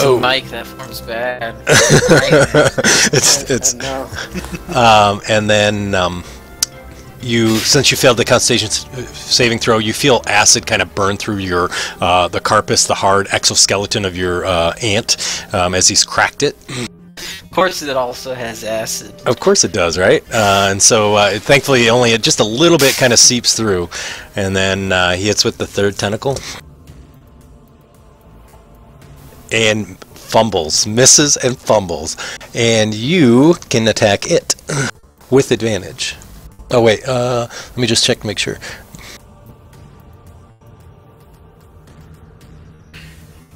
Oh, Mike, that form's bad. it's No. and then since you failed the Constitution saving throw, you feel acid kind of burn through your the carpus, the hard exoskeleton of your ant, as he's cracked it. Of course, it also has acid. Of course it does, right? And so thankfully, only just a little bit kind of seeps through, and then he hits with the third tentacle. And fumbles, misses and fumbles, and you can attack it with advantage. Oh wait, let me just check to make sure.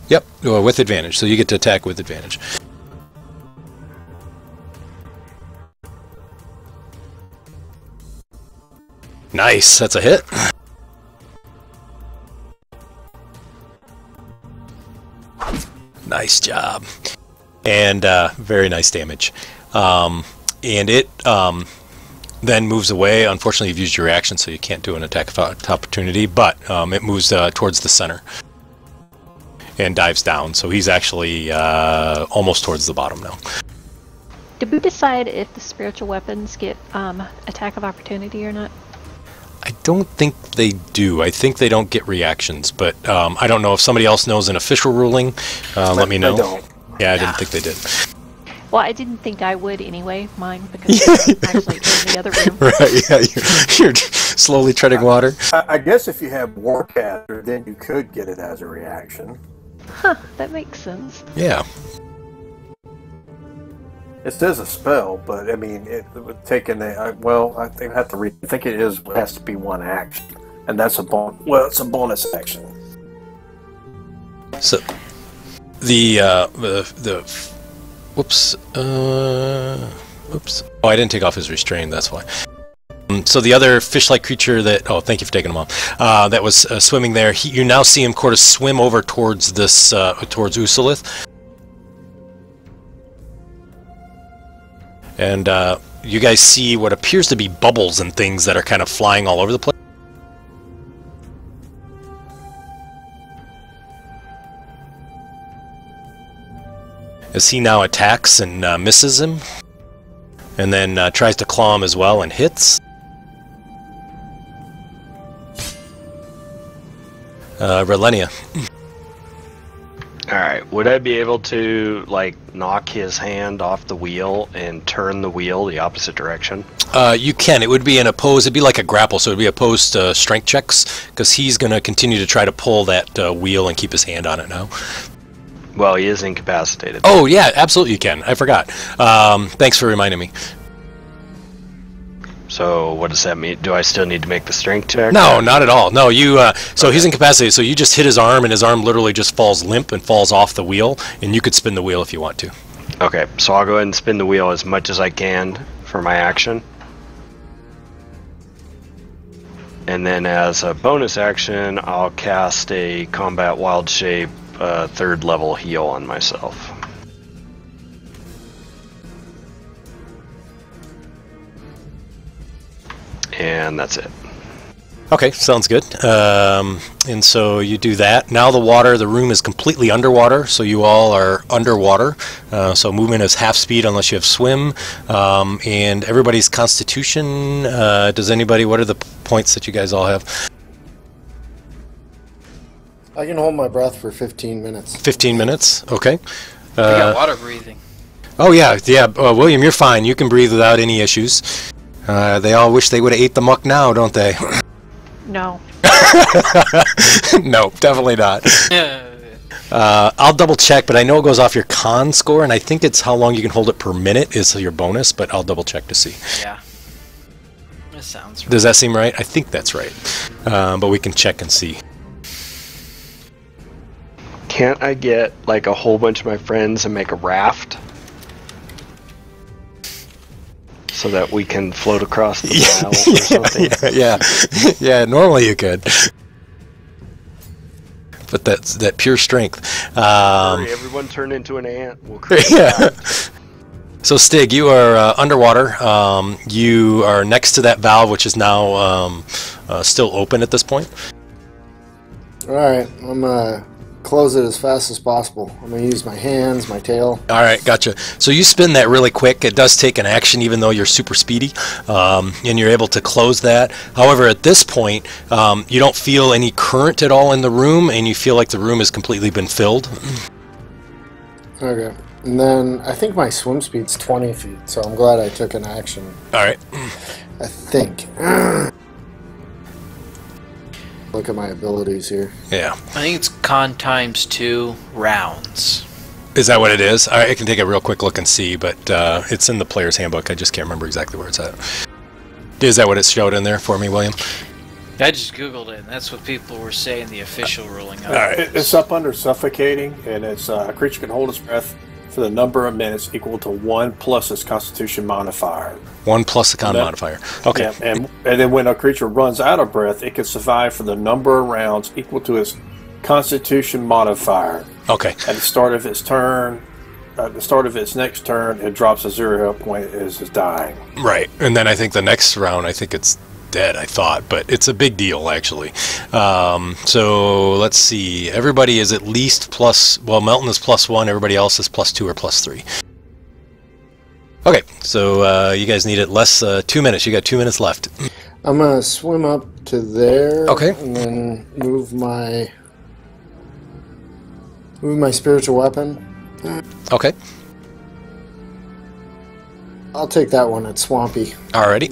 Yep, with advantage, so you get to attack with advantage. Nice, that's a hit. Nice job. And very nice damage. And it then moves away. Unfortunately, you've used your reaction, so you can't do an attack of opportunity, but it moves towards the center and dives down. So he's actually almost towards the bottom now. Did we decide if the spiritual weapons get attack of opportunity or not? I don't think they do. I think they don't get reactions, but I don't know if somebody else knows an official ruling. Let me know. I don't. Yeah, I didn't think they did. Well, I didn't think I would anyway, mine, because I'm actually in the other room. Right, yeah, you're slowly treading water. I guess if you have Warcaster, then you could get it as a reaction. Huh, that makes sense. Yeah. It says a spell, but I mean, it would take well, I think I have to read. I think it has to be one action, and that's a bonus. Well, it's a bonus action. So whoops. Oops. Oh, I didn't take off his restraint. That's why. So the other fish-like creature that... Oh, thank you for taking him off. That was swimming there. You now see him sort of swim over towards this, towards Usulith. And you guys see what appears to be bubbles and things that are kind of flying all over the place. As he now attacks and misses him. And then tries to claw him as well and hits. Relenia. Alright, would I be able to, like, knock his hand off the wheel and turn the wheel the opposite direction? You can. It would be an opposed, it'd be like a grapple, so it would be opposed to strength checks, because he's going to continue to try to pull that wheel and keep his hand on it now. Well, he is incapacitated. Oh, yeah, absolutely you can. I forgot. Thanks for reminding me. So, what does that mean? Do I still need to make the strength check? No, not at all. No, so he's incapacitated, so you just hit his arm, and his arm literally just falls limp and falls off the wheel, and you could spin the wheel if you want to. Okay, so I'll go ahead and spin the wheel as much as I can for my action. And then as a bonus action, I'll cast a Combat Wild Shape 3rd level heal on myself. And that's it. Okay, sounds good. And so you do that. Now the room is completely underwater, so you all are underwater. So movement is half speed unless you have swim. And everybody's constitution, what are the points that you guys all have? I can hold my breath for 15 minutes. 15 minutes, okay. I got water breathing. Oh yeah. William, you're fine. You can breathe without any issues. They all wish they would have ate the muck now, don't they? No. No, definitely not. I'll double check, but I know it goes off your con score, and I think it's how long you can hold it per minute is your bonus, but I'll double check to see. Yeah. That sounds right. Does that seem right? I think that's right. But we can check and see. Can't I get, like, a whole bunch of my friends and make a raft? So that we can float across the Nile or something? Yeah, normally you could. But that's that pure strength. Hurry, everyone turn into an ant. We'll create So Stig, you are underwater. You are next to that valve, which is now still open at this point. Alright, I'm close it as fast as possible. I'm going to use my hands, my tail. All right, gotcha. So you spin that really quick. It does take an action, even though you're super speedy, and you're able to close that. However, at this point, you don't feel any current at all in the room, and you feel like the room has completely been filled. Okay. And then I think my swim speed's 20 feet, so I'm glad I took an action. All right. I think. Look at my abilities here. Yeah. I think it's con times 2 rounds. Is that what it is? All right, I can take a real quick look and see, but it's in the player's handbook. I just can't remember exactly where it's at. Is that what it showed in there for me, William? I just googled it, and that's what people were saying the official ruling of it. All right. It's up under suffocating, and it's a creature can hold its breath for the number of minutes equal to 1 plus its Constitution modifier. 1 plus the con modifier. Okay. Yeah, and then when a creature runs out of breath, it can survive for the number of rounds equal to its Constitution modifier. Okay. At the start of its turn, at the start of its next turn, it drops a 0 health point as it's dying. Right. And then I think the next round, I think it's dead, I thought, but it's a big deal, actually. So let's see. Everybody is at least plus, well, Melton is +1, everybody else is +2 or +3. Okay, so you guys need it less 2 minutes. You got 2 minutes left. I'm going to swim up to there. Okay. And then move my spiritual weapon. Okay. I'll take that one at Swampy. Alrighty.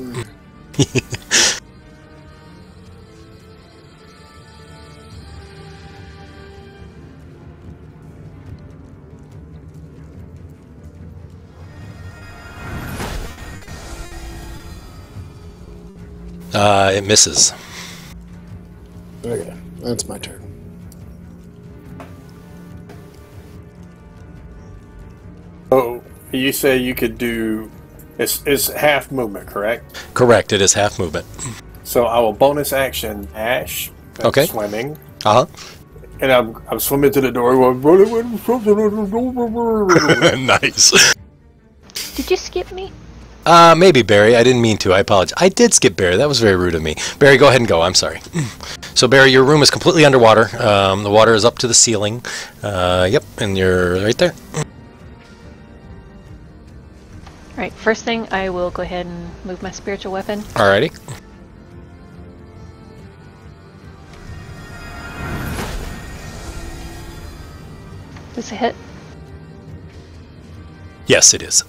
It misses. Okay, that's my turn. Oh, you say you could do... It's half movement, correct? Correct, it is half movement. So I will bonus action Ash. That's Okay. Swimming. Uh-huh. And I'm swimming to the door. Nice. Did you skip me? Maybe, Barry. I didn't mean to. I apologize. I did skip Barry. That was very rude of me. Barry, go ahead and go. I'm sorry. So, Barry, your room is completely underwater. The water is up to the ceiling. Yep, and you're right there. Alright, first thing, I will go ahead and move my spiritual weapon. Alrighty. This a hit? Yes, it is.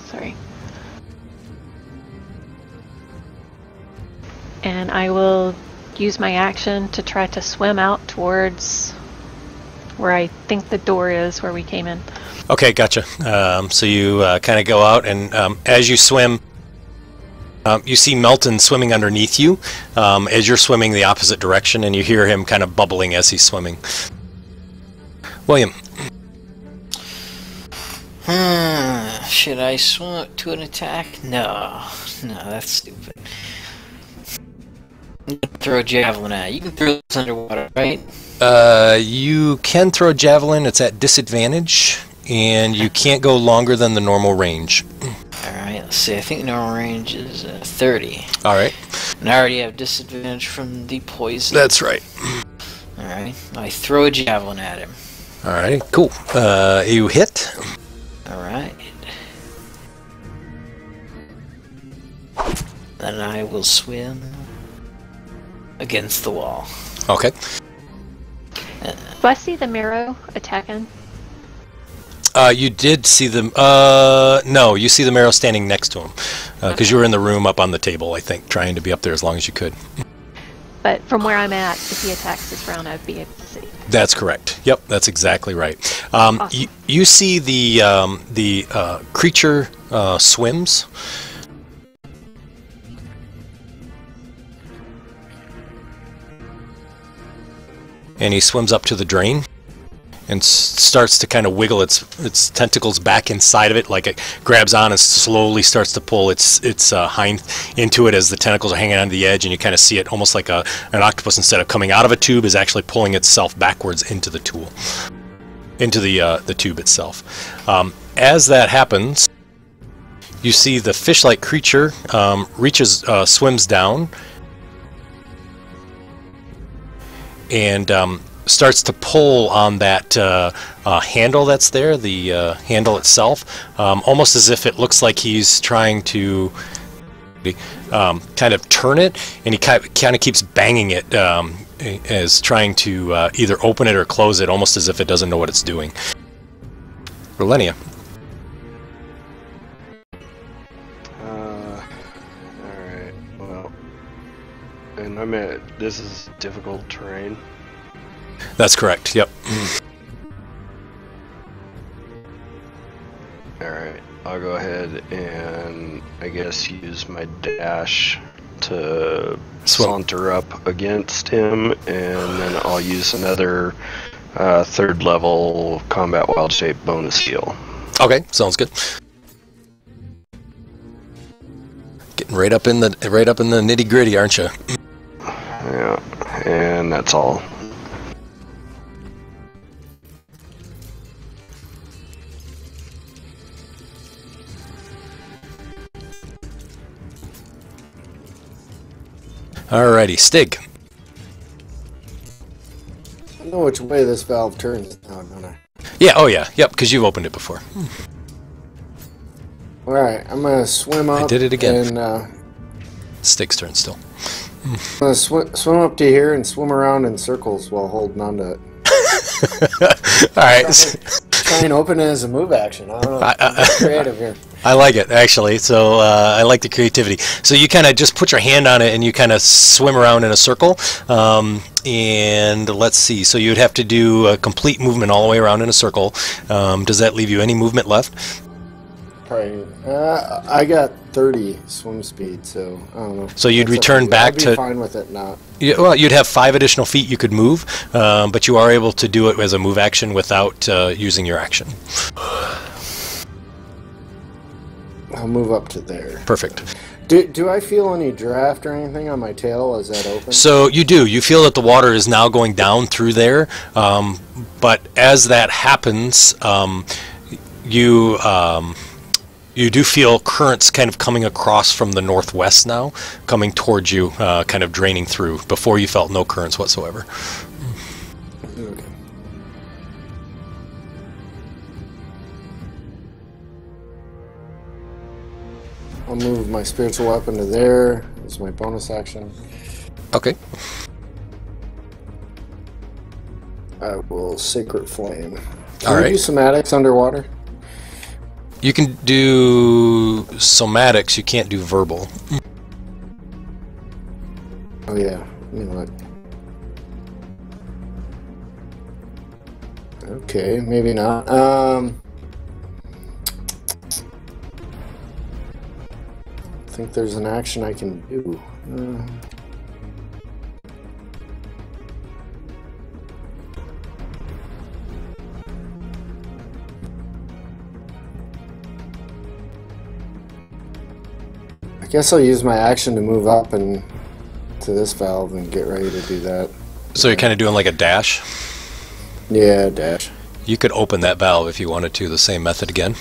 Sorry. And I will use my action to try to swim out towards where I think the door is, where we came in. Okay, gotcha. So you kind of go out, and as you swim, you see Melton swimming underneath you as you're swimming the opposite direction, and you hear him kind of bubbling as he's swimming. William. Should I swim up to an attack? No, that's stupid. I'm gonna throw a javelin at it. You can throw this underwater, right? You can throw a javelin. It's at disadvantage, and you can't go longer than the normal range. Alright, let's see. I think normal range is 30. All right. And I already have disadvantage from the poison. That's right. Alright, I throw a javelin at him. All right, cool. You hit. Alright. Then I will swim against the wall. Okay. Do I see the Marrow attacking? You did see them. No, you see the Marrow standing next to him because you were in the room up on the table, I think, trying to be up there as long as you could. But from where I'm at, if he attacks this round, I'd be able to see. That's correct. Yep, that's exactly right. Awesome. You see the creature swims. And he swims up to the drain and starts to kind of wiggle its tentacles back inside of it, like it grabs on and slowly starts to pull its hind into it as the tentacles are hanging on the edge, and you kind of see it almost like an octopus, instead of coming out of a tube, is actually pulling itself backwards into the tool, into the tube itself. As that happens, you see the fish-like creature swims down, and starts to pull on that handle that's there, the handle itself, almost as if it looks like he's trying to kind of turn it, and he kind of keeps banging it as trying to either open it or close it, almost as if it doesn't know what it's doing. Relenia. Alright, well, and this is difficult terrain. That's correct, yep. Alright, I'll go ahead and I guess use my dash to saunter up against him, and then I'll use another 3rd level combat wild shape bonus heal. Okay, sounds good. Getting right up in the nitty gritty, aren't you? Yeah, and that's all. Alrighty, Stig. I know which way this valve turns now, don't I? Yeah, oh yeah, yep, because you've opened it before. Alright, I'm gonna swim up. I did it again. And, Stig's turn still. I'm gonna swim up to here and swim around in circles while holding on to it. Alright. Try and open it as a move action. I don't know. I'm creative here. I like it, actually. So I like the creativity. So you kind of just put your hand on it and you kind of swim around in a circle. And let's see. So you'd have to do a complete movement all the way around in a circle. Does that leave you any movement left? Probably. I got 30 swim speed, so I don't know. So you'd return back to... I'd be fine with it not. Yeah, well, you'd have 5 additional feet you could move, but you are able to do it as a move action without using your action. I'll move up to there. Perfect. Do I feel any draft or anything on my tail as that opens? So you do. You feel that the water is now going down through there, but as that happens, you do feel currents kind of coming across from the northwest now, coming towards you, kind of draining through. Before you felt no currents whatsoever. Okay. I'll move my spiritual weapon to there. It's my bonus action. Okay. I will Sacred Flame. All Can right. we do somatics underwater? You can do somatics, you can't do verbal. Oh yeah, you know what? Okay, maybe not. I think there's an action I can do. I guess I'll use my action to move up and to this valve and get ready to do that. So you're kind of doing like a dash? Yeah, dash. You could open that valve if you wanted to, the same method again.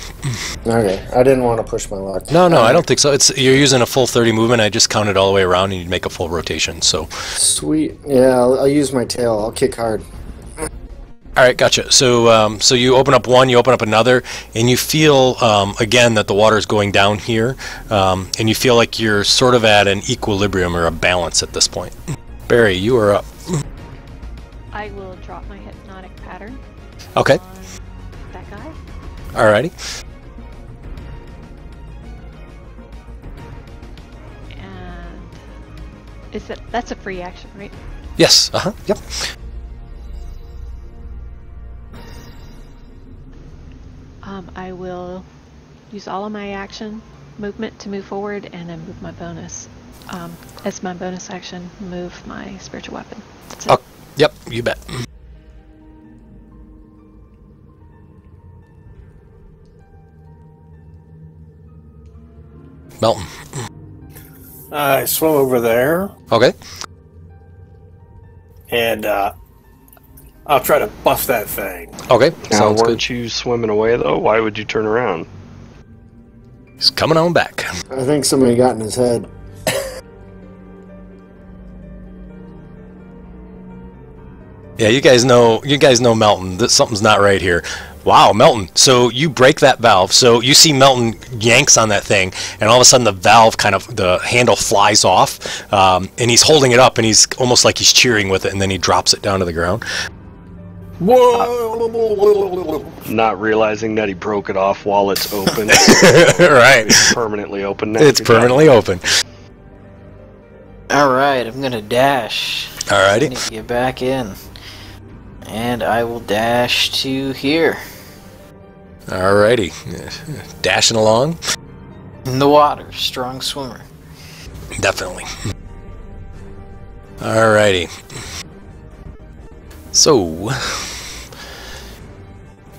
Okay, I didn't want to push my luck. No, I don't think so. You're using a full 30 movement. I just counted all the way around and you'd make a full rotation. So, sweet. Yeah, I'll use my tail. I'll kick hard. all right, gotcha. So, so you open up one, you open up another, and you feel again that the water is going down here, and you feel like you're sort of at an equilibrium or a balance at this point. Barry, you are up. I will drop my hypnotic pattern. Okay. On that guy. Alrighty. And that's a free action, right? Yes. Yep. I will use all of my action movement to move forward, and then move my bonus. As my bonus action, move my spiritual weapon. That's it. Oh, yep. You bet. Melton. I swim over there, Okay. and I'll try to bust that thing. Okay. Now, Sounds good. weren't you swimming away though? Why would you turn around? He's coming on back. I think somebody got in his head. Yeah, you guys know Melton. That something's not right here. Wow, Melton. So you break that valve. So you see Melton yanks on that thing, and all of a sudden the handle flies off, and he's holding it up, and he's almost like he's cheering with it, and then he drops it down to the ground. Whoa! Not realizing that he broke it off while it's open. Right. It's permanently open now. It's permanently open. Alright, I'm gonna dash. I need Alrighty. to get back in. And I will dash to here. Alrighty. Dashing along. In the water, strong swimmer. Definitely. Alrighty. So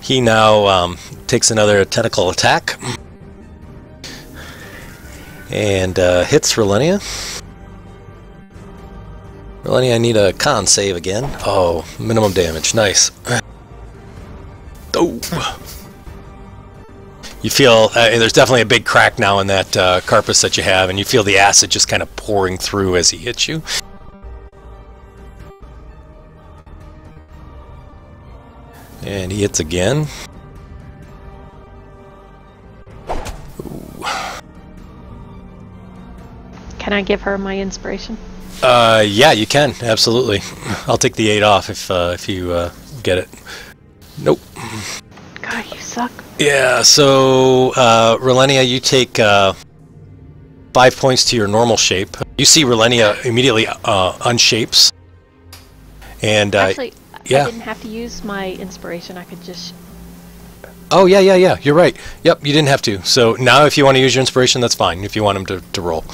he now takes another tentacle attack and hits Relenia. Relenia, I need a con save again. Oh, minimum damage. Nice. Oh. You feel there's definitely a big crack now in that carapace that you have, and you feel the acid just kind of pouring through as he hits you. And he hits again. Ooh. Can I give her my inspiration? Yeah, you can, absolutely. I'll take the 8 off if you get it. Nope. God, you suck. Yeah, so Relenia, you take 5 points to your normal shape. You see Relenia immediately unshapes. And Actually, yeah. I didn't have to use my inspiration. I could just... Oh, yeah, you're right. Yep, you didn't have to. So now if you want to use your inspiration, that's fine, if you want him to roll.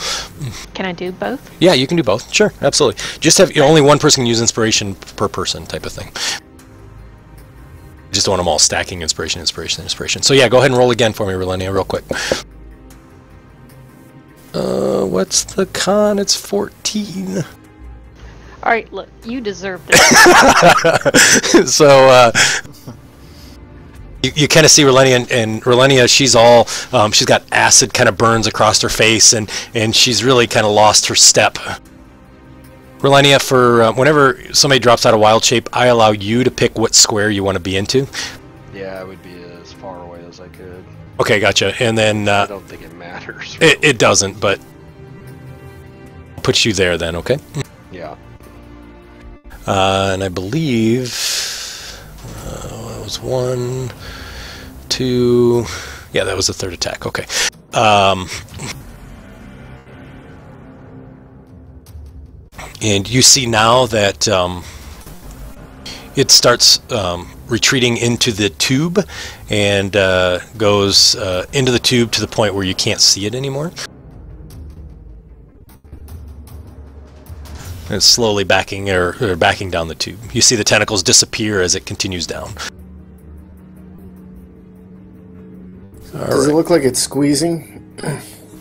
Can I do both? Yeah, you can do both. Sure, absolutely. Just have only one person can use inspiration per person type of thing. Just don't want them all stacking inspiration. So yeah, go ahead and roll again for me, Relenia, real quick. What's the con? It's 14. Alright, look, you deserve this. So, you kind of see Relenia, and Relenia, she's got acid kind of burns across her face, and she's really kind of lost her step. Relenia, for whenever somebody drops out of wild shape, I allow you to pick what square you want to be into. Yeah, I would be as far away as I could. Okay, gotcha. And then I don't think it matters. it doesn't, but I'll put you there then, okay? Yeah. And I believe that was 1, 2. Yeah, that was the third attack. Okay. And you see now that it starts retreating into the tube and goes into the tube to the point where you can't see it anymore. And it's slowly backing or backing down the tube. You see the tentacles disappear as it continues down. Does it look like it's squeezing?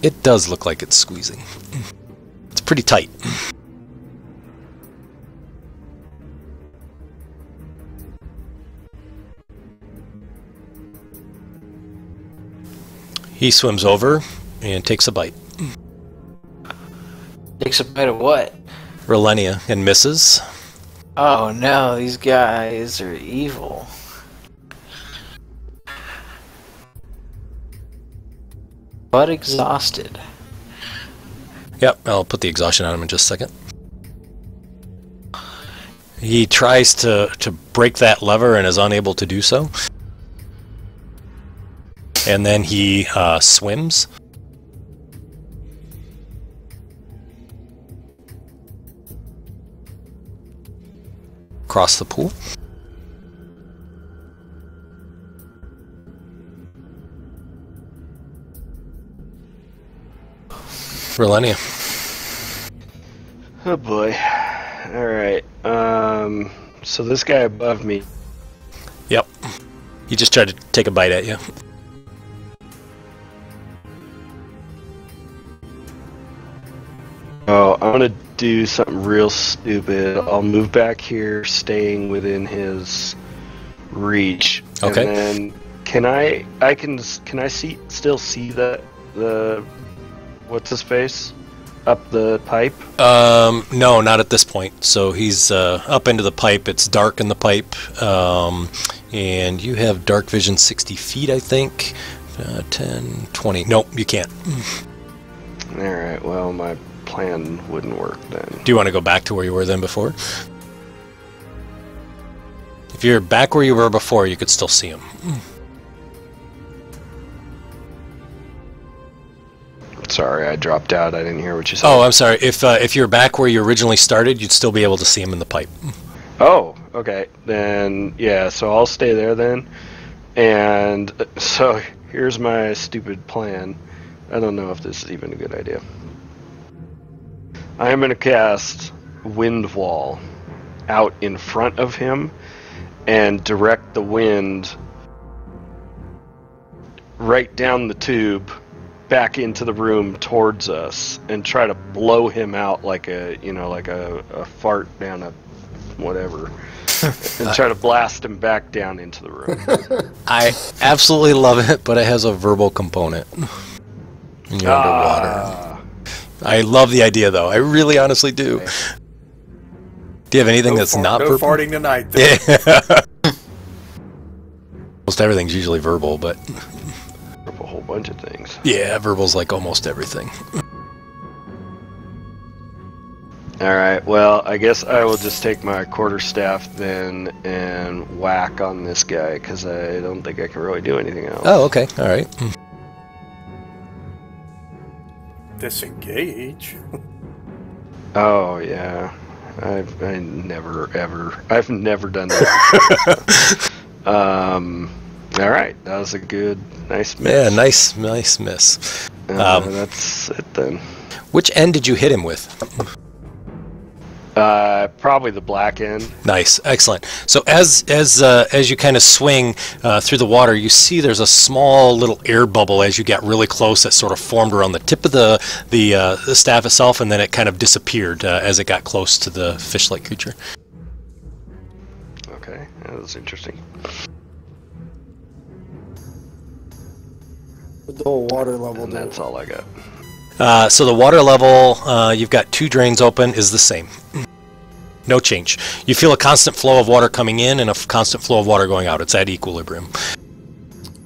It does look like it's squeezing. It's pretty tight. He swims over and takes a bite. Takes a bite of what? Relenia, and misses. Oh no, these guys are evil. But exhausted. Yep, I'll put the exhaustion on him in just a second. He tries to break that lever and is unable to do so. And then he swims. Across the pool. Relenia. Oh boy. Alright. So this guy above me. Yep. He just tried to take a bite at you. Oh, I'm gonna do something real stupid. I'll move back here, staying within his reach. Okay. And then can I still see that the what's his face up the pipe? No, not at this point. So he's up into the pipe. It's dark in the pipe, and you have dark vision 60 feet, I think. 10, 20. Nope, you can't. All right. Well, my plan wouldn't work then. Do you want to go back to where you were then before? If you're back where you were before, you could still see him. Sorry, I dropped out. I didn't hear what you said. Oh, I'm sorry. If you're back where you originally started, you'd still be able to see him in the pipe. Oh, okay. Then, yeah, so I'll stay there then. And so here's my stupid plan. I don't know if this is even a good idea. I'm going to cast Wind Wall out in front of him and direct the wind right down the tube back into the room towards us and try to blow him out like a fart down a whatever and try to blast him back down into the room. I absolutely love it, but it has a verbal component. And you're underwater. I love the idea, though. I really honestly do. Do you have anything that's not verbal? No farting tonight, then. Yeah. Most everything's usually verbal, but... A whole bunch of things. Yeah, verbal's like almost everything. Alright, well, I guess I will just take my quarterstaff then and whack on this guy, because I don't think I can really do anything else. Oh, okay. Alright. Disengage. Oh, yeah. I've never done that. Alright, that was a good, nice miss. Yeah, nice miss. That's it then. Which end did you hit him with? Probably the black end. Nice, excellent. So as you kind of swing through the water, you see there's a small little air bubble as you get really close that sort of formed around the tip of the staff itself, and then it kind of disappeared as it got close to the fish-like creature. Okay, that was interesting. With the whole water level. And that's all I got. So the water level, you've got 2 drains open, is the same. No change. You feel a constant flow of water coming in and a constant flow of water going out. It's at equilibrium.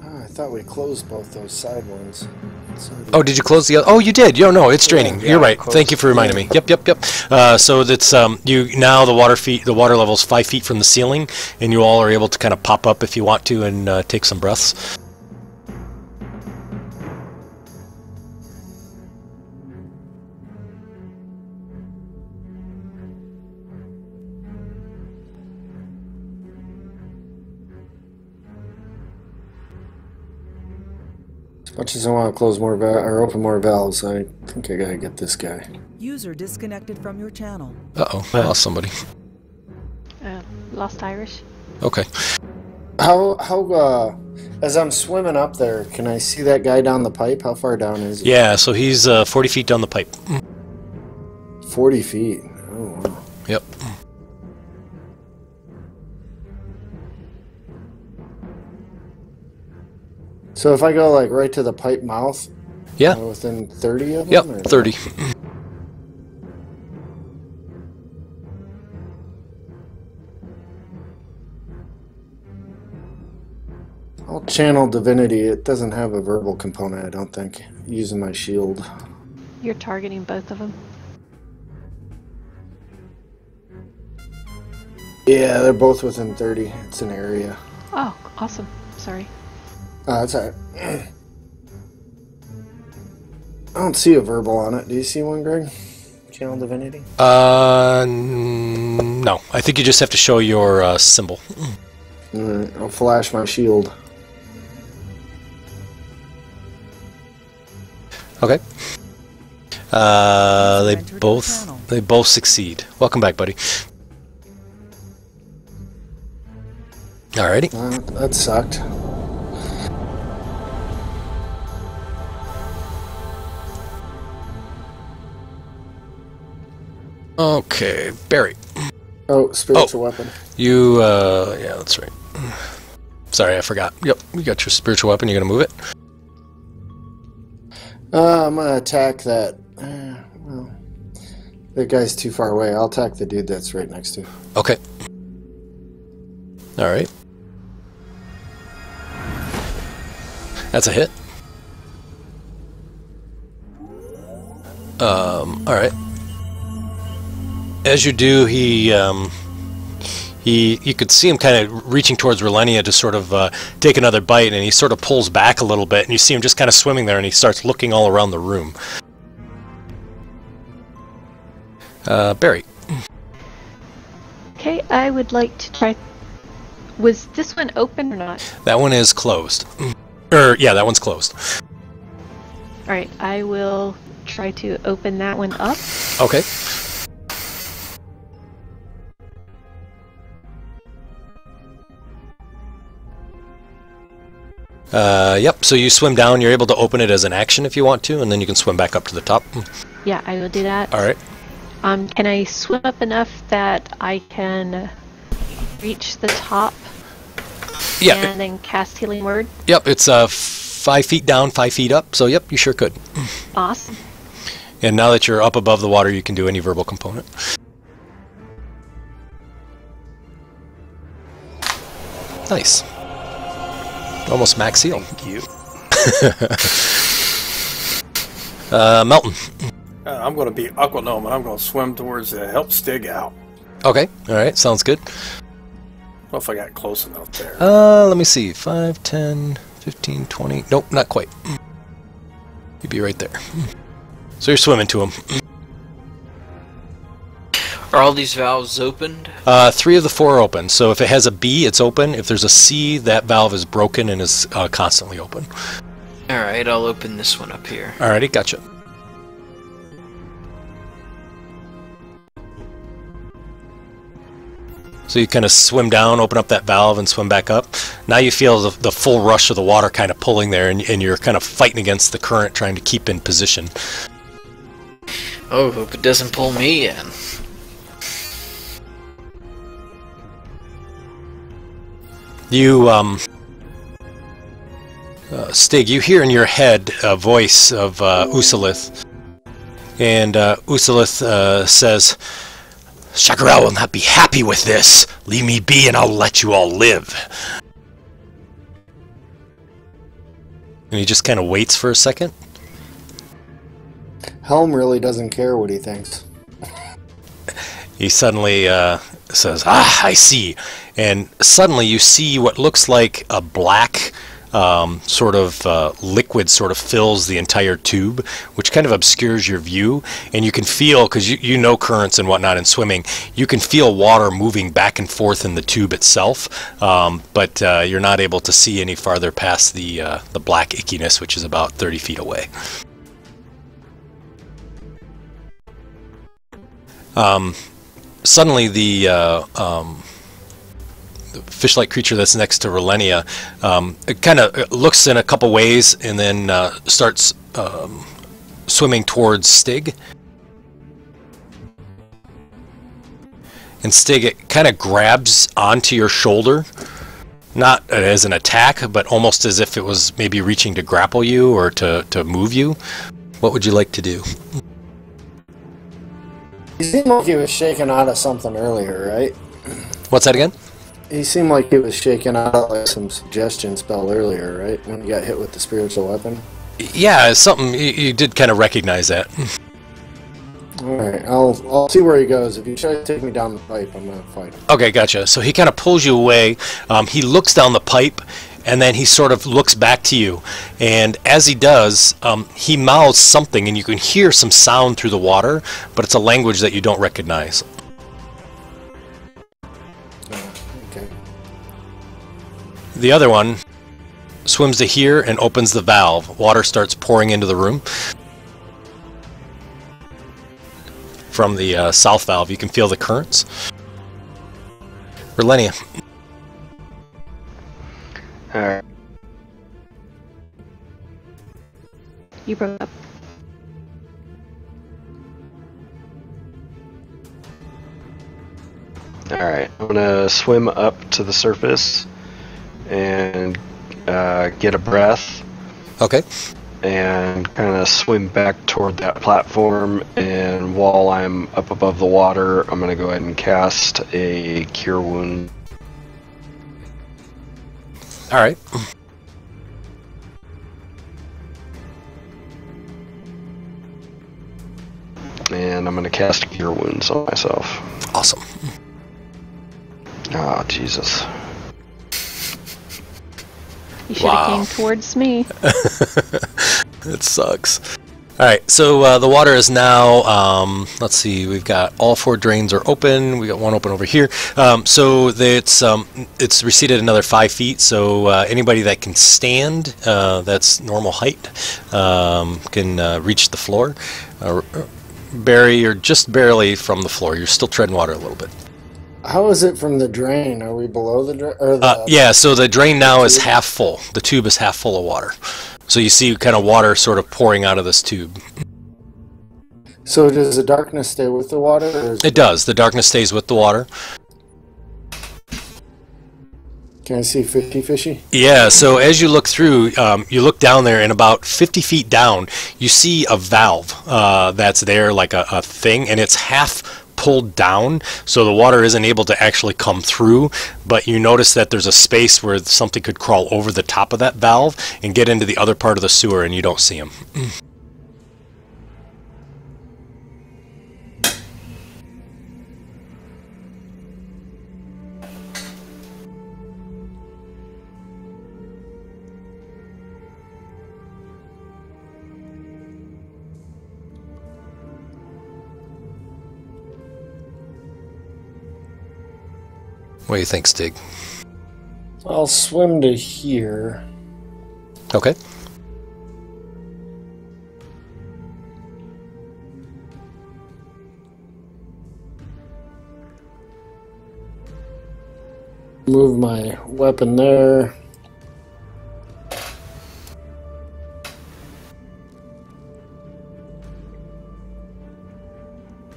I thought we closed both those side ones. Oh, did you close the other? Oh, you did. No, it's draining. Yeah, You're right. Thank you for reminding me. Yep. So that's you now. The water level's 5 feet from the ceiling, and you all are able to kind of pop up if you want to and take some breaths. As much as I want to close more or open more valves, I think I gotta get this guy. User disconnected from your channel. Uh-oh, I lost somebody. Lost Irish. Okay. How as I'm swimming up there, can I see that guy down the pipe? How far down is he? Yeah, so he's 40 feet down the pipe. 40 feet. Oh, wow. Yep. So if I go like right to the pipe mouth, Yeah. within 30 of them? Yep, or 30. I'll channel divinity. It doesn't have a verbal component, I don't think. Using my shield. You're targeting both of them. Yeah, they're both within 30. It's an area. Oh, awesome. Sorry. That's alright. I don't see a verbal on it. Do you see one, Greg? Channel divinity? No. I think you just have to show your symbol. Alright, I'll flash my shield. Okay. They both succeed. Welcome back, buddy. Alrighty. That sucked. Okay, Barry. Oh, spiritual weapon. You, yeah, that's right. Sorry, I forgot. Yep, you got your spiritual weapon. You're gonna move it? I'm gonna attack that. Well, that guy's too far away. I'll attack the dude that's right next to. Okay. All right. That's a hit. All right. As you do, you could see him kind of reaching towards Relenia to sort of take another bite, and he sort of pulls back a little bit, and you see him just kind of swimming there, and he starts looking all around the room. Barry. Okay, I would like to try. Was this one open or not? That one is closed. Yeah, that one's closed. Alright, I will try to open that one up. Okay. Yep, so you swim down, you're able to open it as an action if you want to, and then you can swim back up to the top. Yeah, I will do that. Alright. Can I swim up enough that I can reach the top? Yeah. And then cast Healing Word? Yep, it's 5 feet down, 5 feet up, so yep, you sure could. Awesome. And now that you're up above the water, you can do any verbal component. Nice. Almost max heal. Thank you. Melton. I'm going to be Aqua Gnome, and I'm going to swim towards help Stig out. Okay, alright, sounds good. I don't know if I got close enough there. Let me see. 5, 10, 15, 20. Nope, not quite. You'd be right there. So you're swimming to him. Are all these valves opened? 3 of the 4 are open. So if it has a B, it's open. If there's a C, that valve is broken and is constantly open. Alright, I'll open this one up here. Alrighty, gotcha. So you kind of swim down, open up that valve, and swim back up. Now you feel the full rush of the water kind of pulling there, and you're kind of fighting against the current, trying to keep in position. Oh, hope it doesn't pull me in. You, Stig, you hear in your head a voice of Usalith, and Usalith says, "Chakarel will not be happy with this. Leave me be and I'll let you all live." And he just kind of waits for a second. Helm really doesn't care what he thinks. He suddenly says, "Ah, I see." And suddenly you see what looks like a black sort of liquid sort of fills the entire tube, which kind of obscures your view. And you can feel, because you know currents and whatnot in swimming, you can feel water moving back and forth in the tube itself, but you're not able to see any farther past the black ickiness, which is about 30 feet away. Suddenly the fish-like creature that's next to Relenia, it kind of looks in a couple ways and then starts swimming towards Stig. And Stig, it kind of grabs onto your shoulder, not as an attack, but almost as if it was maybe reaching to grapple you or to move you. What would you like to do? He seemed like he was shaken out of something earlier, right? What's that again? He seemed like he was shaken out of like some suggestion spell earlier, right? When he got hit with the spiritual weapon. Yeah, something you did kind of recognize that. All right, I'll see where he goes. If he tries to take me down the pipe, I'm gonna fight him. Okay, gotcha. So he kind of pulls you away. He looks down the pipe, and then he sort of looks back to you. And as he does, he mouths something, and you can hear some sound through the water, but it's a language that you don't recognize. Okay. The other one swims to here and opens the valve. Water starts pouring into the room. From the south valve, you can feel the currents. Relenia. Alright. You broke up. Alright, I'm gonna swim up to the surface and get a breath. Okay. and kind of swim back toward that platform. And while I'm up above the water, I'm going to go ahead and cast a Cure Wound. All right. And I'm going to cast Cure Wounds on myself. Awesome. Ah, Jesus. You should have came towards me. It sucks. All right, so the water is now, let's see, we've got all 4 drains are open. We got one open over here. So it's receded another 5 feet. So anybody that can stand, that's normal height, can reach the floor. Barry, you're just barely from the floor. You're still treading water a little bit. How is it from the drain? Are we below the drain? Yeah, so the drain now is half full. The tube is half full of water. So you see kind of water sort of pouring out of this tube. So does the darkness stay with the water? Or It does. The darkness stays with the water. Can I see 50 fishy? Yeah, so as you look through, you look down there, and about 50 feet down, you see a valve that's there, like a thing, and it's half pulled down, so the water isn't able to actually come through, but you notice that there's a space where something could crawl over the top of that valve and get into the other part of the sewer, and you don't see them. What do you think, Stig? I'll swim to here. Okay. Move my weapon there.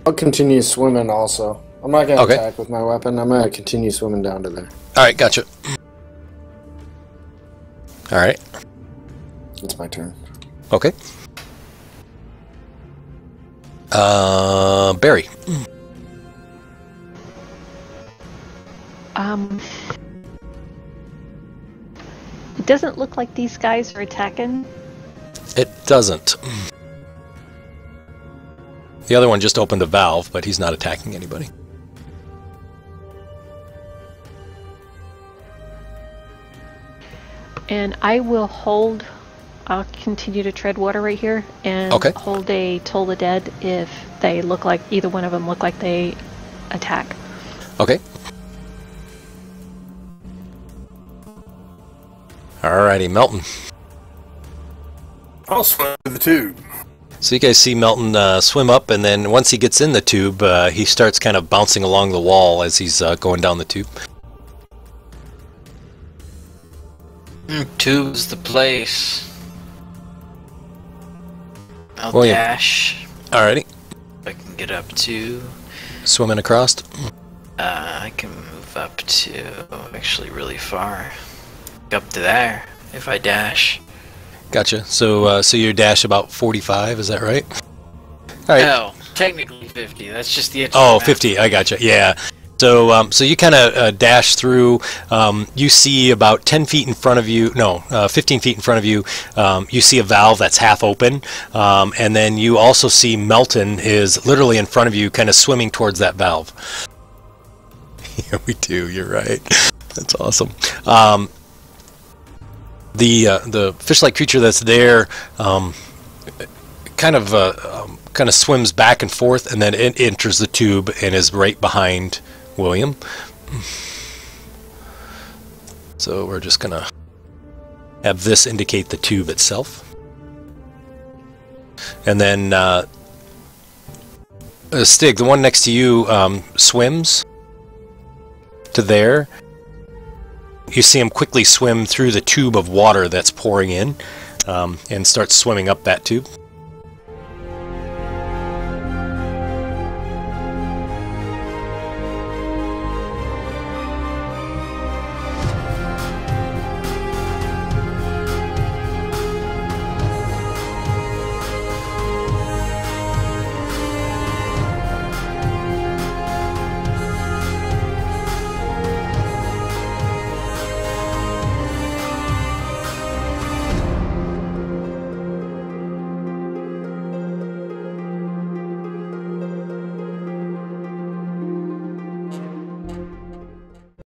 I'll continue swimming also. I'm not going to attack with my weapon. I'm going to continue swimming down to there. Alright, gotcha. Alright. It's my turn. Okay. Barry. It doesn't look like these guys are attacking. It doesn't. The other one just opened a valve, but he's not attacking anybody. And I will hold, I'll continue to tread water right here and hold a Toll the Dead if they look like, either one of them look like they attack. Okay. Alrighty, Melton. I'll swim to the tube. So you guys see Melton swim up, and then once he gets in the tube, he starts kind of bouncing along the wall as he's going down the tube. Tube's the place. I'll William. dash. Alrighty. I can get up to. Swimming across. I can move up to actually really far. Up to there if I dash. Gotcha. So so you dash about 45, is that right? Alright. No, technically 50. That's just the. Oh, 50. I gotcha. Yeah. So so you kind of dash through. You see about 10 feet in front of you. No, 15 feet in front of you. You see a valve that's half open, and then you also see Melton is literally in front of you, kind of swimming towards that valve. Yeah, we do. You're right. That's awesome. The fish-like creature that's there kind of swims back and forth, and then it enters the tube and is right behind William. So we're just gonna have this indicate the tube itself, and then Stig, the one next to you, swims to there. You see him quickly swim through the tube of water that's pouring in, and starts swimming up that tube.